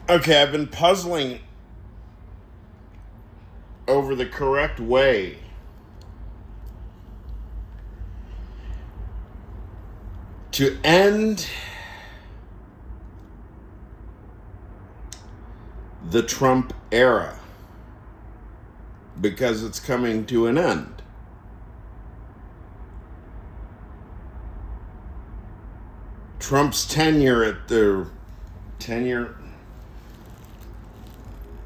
Okay, I've been puzzling over the correct way to end the Trump era, because it's coming to an end. Trump's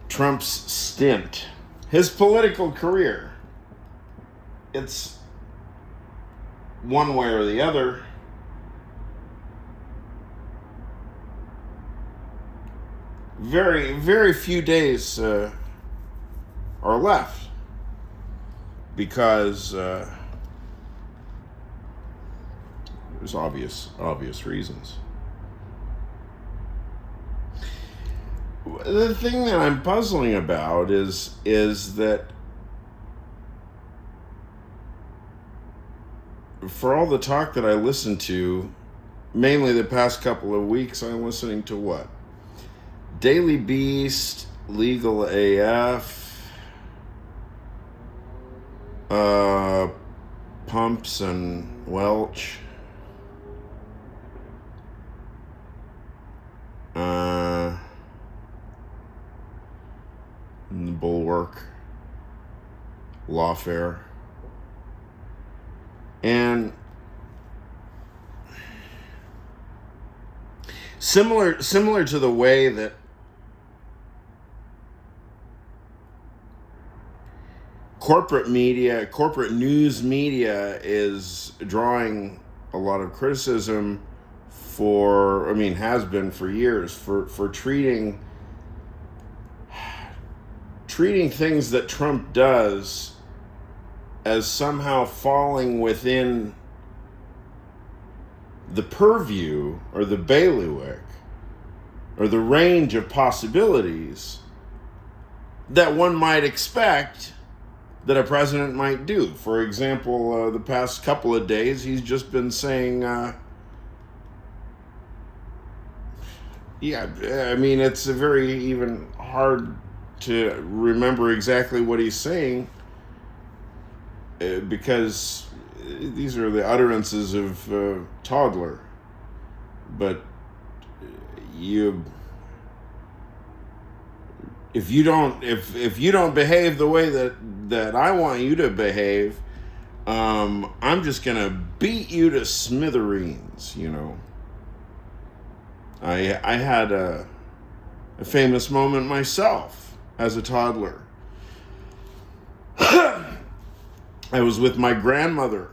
Trump's stint, his political career, it's one way or the other. Very, very few days are left, because there's obvious reasons. The thing that I'm puzzling about is that for all the talk that I listened to, mainly the past couple of weeks, I'm listening to what? Daily Beast, Legal AF, Pumps and Welch, the Bulwark, Lawfare, and similar to the way that corporate news media is drawing a lot of criticism has been for years, for treating things that Trump does as somehow falling within the purview or the bailiwick or the range of possibilities that one might expect that a president might do. For example, the past couple of days, he's just been saying, it's very even hard to remember exactly what he's saying, because these are the utterances of a toddler. But if you don't behave the way that I want you to behave, I'm just gonna beat you to smithereens. I had a famous moment myself as a toddler. I was with my grandmother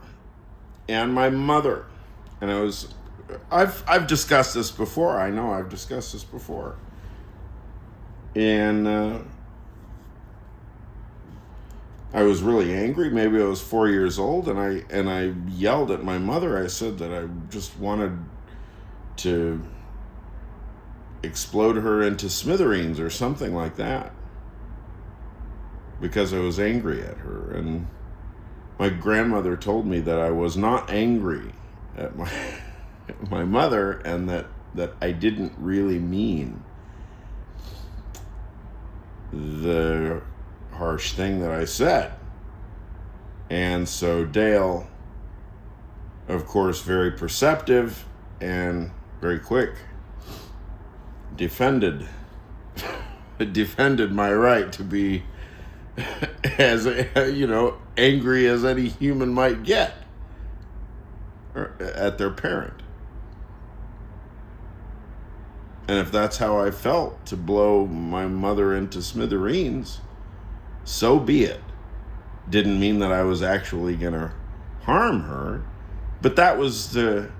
and my mother, and I've discussed this before. I know I've discussed this before. And I was really angry. Maybe I was 4 years old, and I yelled at my mother. I said that I just wanted to explode her into smithereens or something like that, because I was angry at her. And my grandmother told me that I was not angry at my mother, and that I didn't really mean the harsh thing that I said. And so Dale, of course, very perceptive and very quick, defended my right to be as angry as any human might get at their parent. And if that's how I felt, to blow my mother into smithereens, so be it. Didn't mean that I was actually going to harm her, but that was the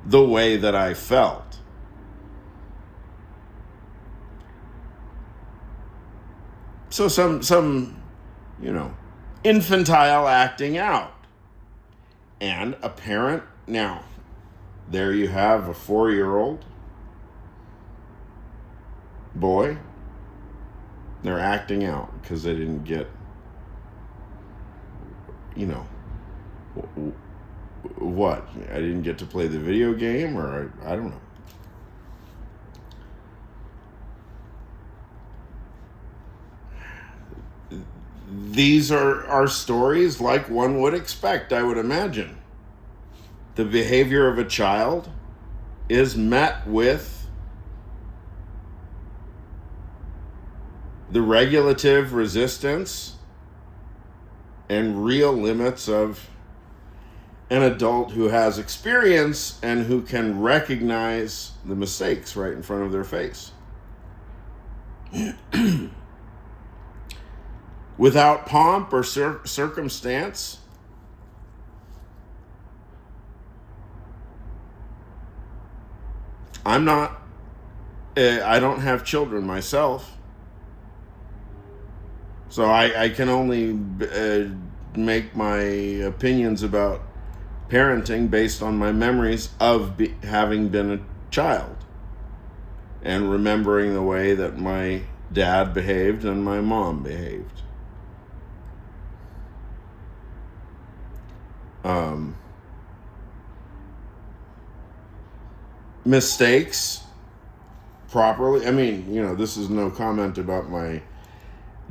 way that I felt. So some infantile acting out. And a parent, now, there you have a 4-year-old boy. They're acting out because they didn't get, what? I didn't get to play the video game, or I don't know. these are stories like one would expect, I would imagine. The behavior of a child is met with the regulative resistance and real limits of an adult who has experience and who can recognize the mistakes right in front of their face. Without pomp or circumstance, I don't have children myself, so I can only make my opinions about parenting based on my memories of having been a child and remembering the way that my dad behaved and my mom behaved. Mistakes properly. I mean, this is no comment about my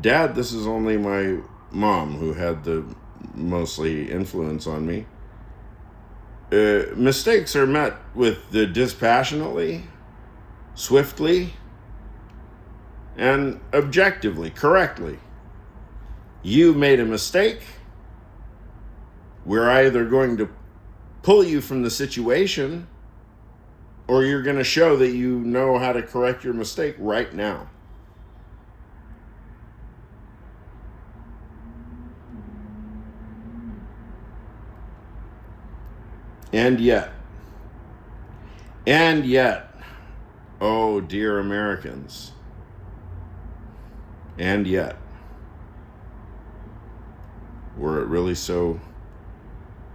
dad. This is only my mom who had the mostly influence on me. Mistakes are met with the dispassionately, swiftly, and objectively, correctly. You made a mistake. We're either going to pull you from the situation, or you're going to show that you know how to correct your mistake right now. And yet, oh dear Americans, and yet, were it really so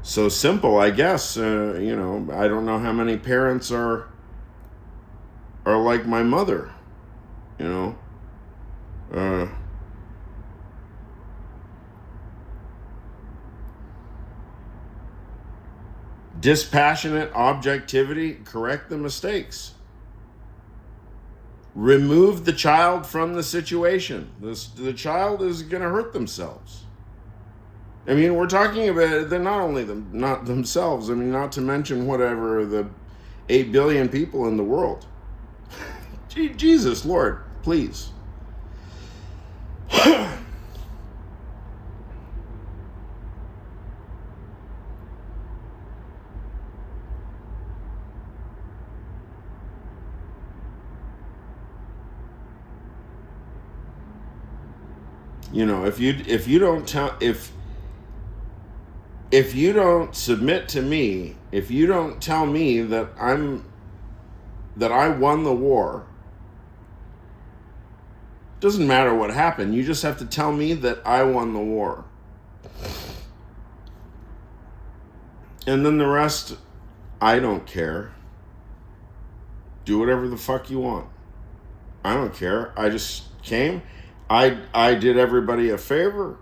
simple? I guess, I don't know how many parents are like my mother, dispassionate objectivity, correct the mistakes. Remove the child from the situation. The child is going to hurt themselves. I mean, we're talking about, they're not themselves. I mean, not to mention whatever the 8 billion people in the world. Jesus, Lord, please. If you don't submit to me, if you don't tell me that I won the war, doesn't matter what happened. You just have to tell me that I won the war. And then the rest, I don't care. Do whatever the fuck you want. I don't care. I just came. I did everybody a favor.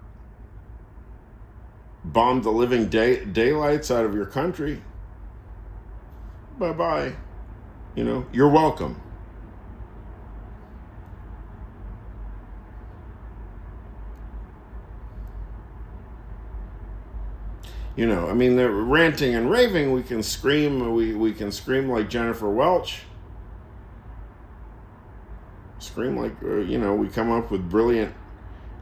Bombed the living daylights out of your country. Bye-bye. You're welcome. They're ranting and raving. We can scream. We can scream like Jennifer Welch. Scream like, we come up with brilliant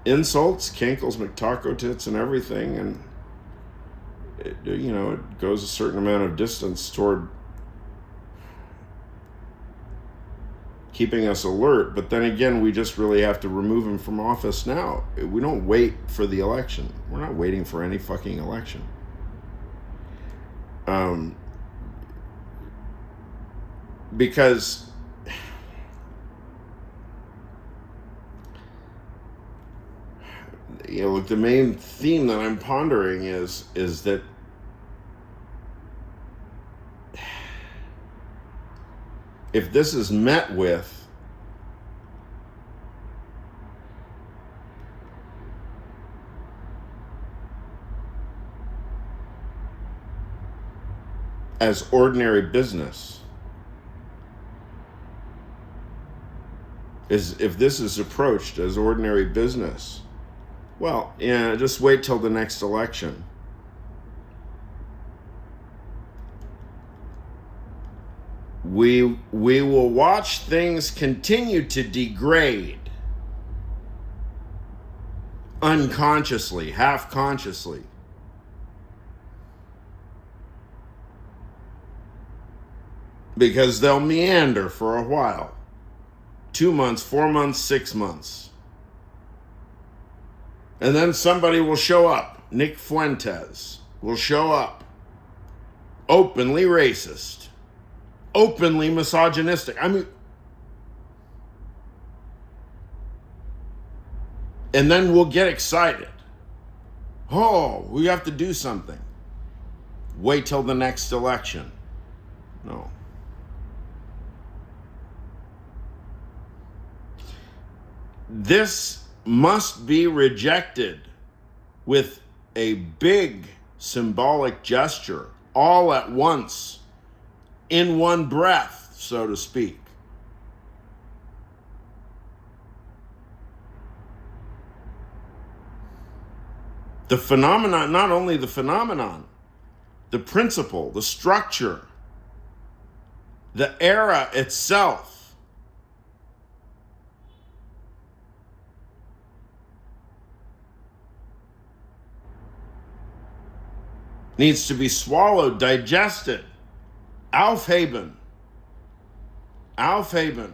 insults, cankles, McTaco tits, and everything. And, it goes a certain amount of distance toward keeping us alert. But then again, we just really have to remove him from office now. We don't wait for the election. We're not waiting for any fucking election. Because the main theme that I'm pondering is that if this is met with as ordinary business, if this is approached as ordinary business, Well, yeah, just wait till the next election. We will watch things continue to degrade unconsciously, half-consciously. Because they'll meander for a while. 2 months, 4 months, 6 months. And then somebody will show up. Nick Fuentes will show up. Openly racist. Openly misogynistic. I mean, and then we'll get excited. Oh, we have to do something. Wait till the next election. No. This must be rejected with a big symbolic gesture, all at once, in one breath, so to speak. The phenomenon, not only the phenomenon, the principle, the structure, the era itself needs to be swallowed, digested. Aufheben. Aufheben.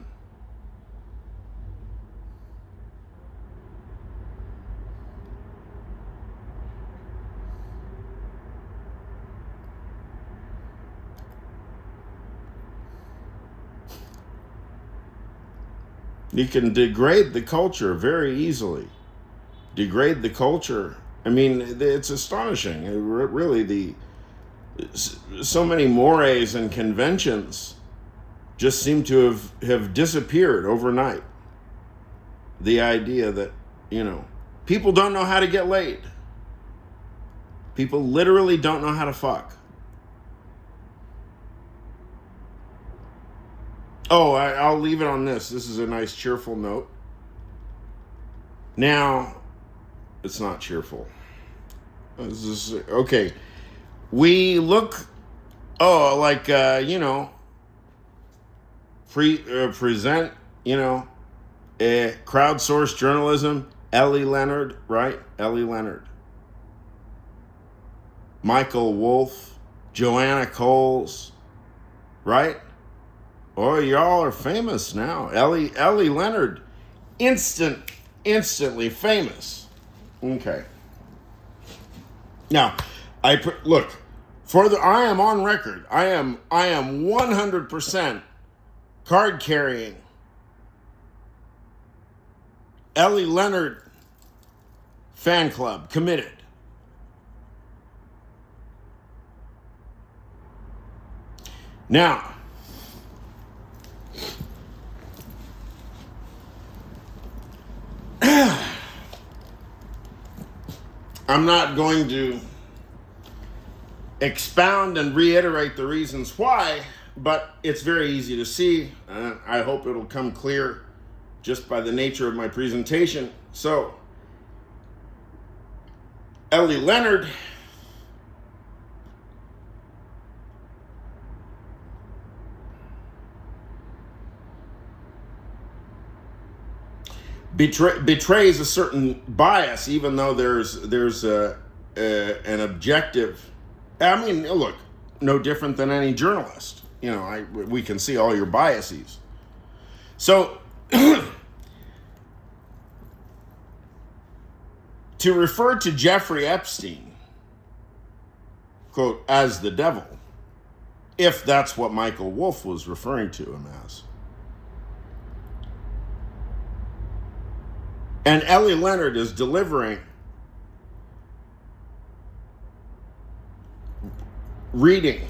You can degrade the culture very easily. Degrade the culture. I mean, it's astonishing. Really, so many mores and conventions just seem to have disappeared overnight. The idea that, people don't know how to get laid. People literally don't know how to fuck. Oh, I'll leave it on this. This is a nice cheerful note. Now, it's not cheerful. Okay. We look, present, crowdsourced journalism. Ellie Leonard, right? Ellie Leonard. Michael Wolff, Joanna Coles, right? Oh, y'all are famous now. Ellie Leonard, instantly famous. Okay. Now, I am on record. I am 100% card carrying Ellie Leonard fan club committed. Now, I'm not going to expound and reiterate the reasons why, but it's very easy to see. I hope it'll come clear just by the nature of my presentation. So, Ellie Leonard betrays a certain bias, even though there's an objective. I mean, look, no different than any journalist. We can see all your biases. So, to refer to Jeffrey Epstein, quote, as the devil, if that's what Michael Wolff was referring to him as. And Ellie Leonard is delivering, reading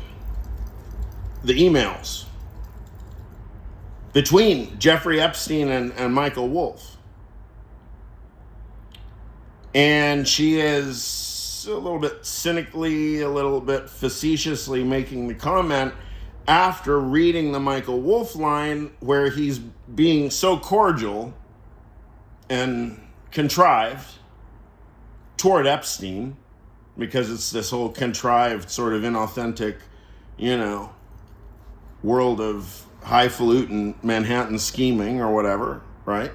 the emails between Jeffrey Epstein and Michael Wolff. And she is a little bit cynically, a little bit facetiously making the comment after reading the Michael Wolff line where he's being so cordial and contrived toward Epstein, because it's this whole contrived, sort of inauthentic, world of highfalutin Manhattan scheming or whatever, right?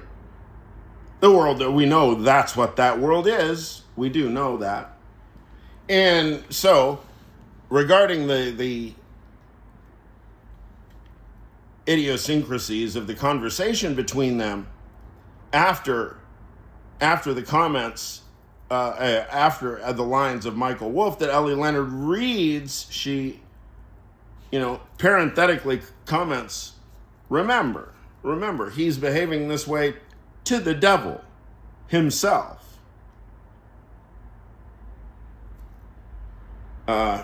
The world that we know, that's what that world is. We do know that. And so, regarding the idiosyncrasies of the conversation between them after the comments, after the lines of Michael Wolff that Ellie Leonard reads, she, parenthetically comments, remember, he's behaving this way to the devil himself.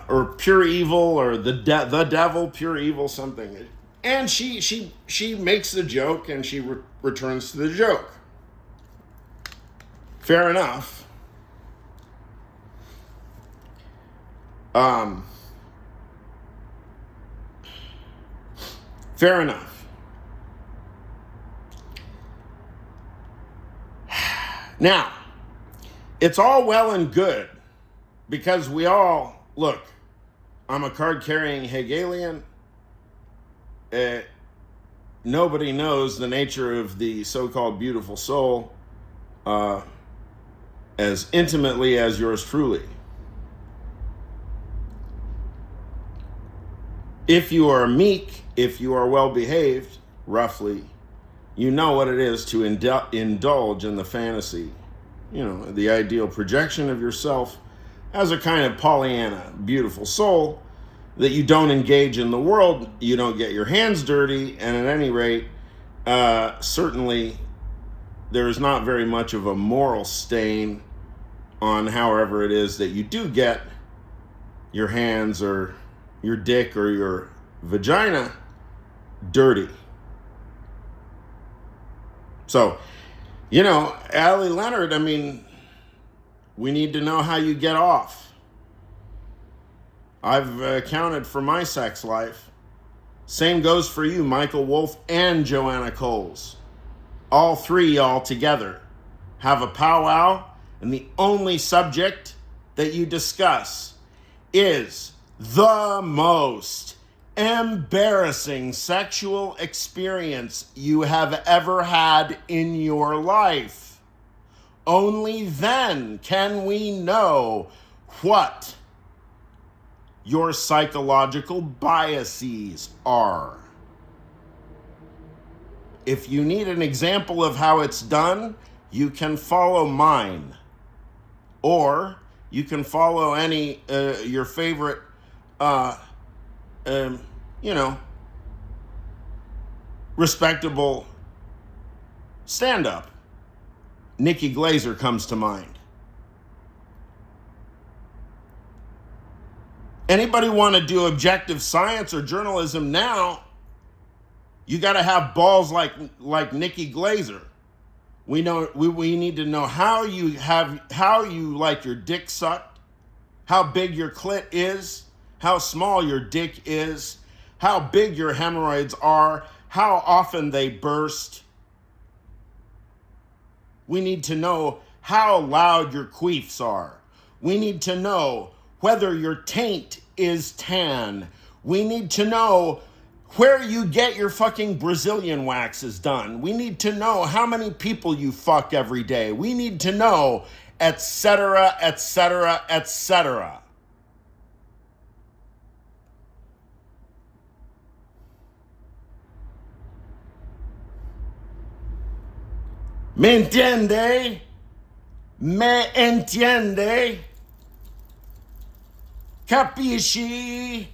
Or pure evil, or the devil, pure evil, something. And she makes the joke, and she returns to the joke. Fair enough. Fair enough. Now, it's all well and good, because we all, look, I'm a card-carrying Hegelian. Nobody knows the nature of the so-called beautiful soul as intimately as yours truly. If you are meek, if you are well-behaved, roughly, you know what it is to indulge in the fantasy, the ideal projection of yourself as a kind of Pollyanna, beautiful soul, that you don't engage in the world, you don't get your hands dirty, and at any rate, certainly there is not very much of a moral stain on however it is that you do get your hands or your dick or your vagina dirty. So, Ellie Leonard, we need to know how you get off. I've accounted for my sex life. Same goes for you, Michael Wolff and Joanna Coles. All three y'all together have a powwow, and the only subject that you discuss is the most embarrassing sexual experience you have ever had in your life. Only then can we know what your psychological biases are. If you need an example of how it's done, you can follow mine. Or you can follow any, your favorite, respectable stand-up. Nikki Glaser comes to mind. Anybody want to do objective science or journalism now, you got to have balls like Nikki Glaser. We need to know how you like your dick sucked, how big your clit is, how small your dick is, how big your hemorrhoids are, how often they burst. We need to know how loud your queefs are. We need to know whether your taint is tan. We need to know where you get your fucking Brazilian waxes done. We need to know how many people you fuck every day. We need to know, etc., etc., etc. ¿Me entiende? ¿Me entiende? Capisci?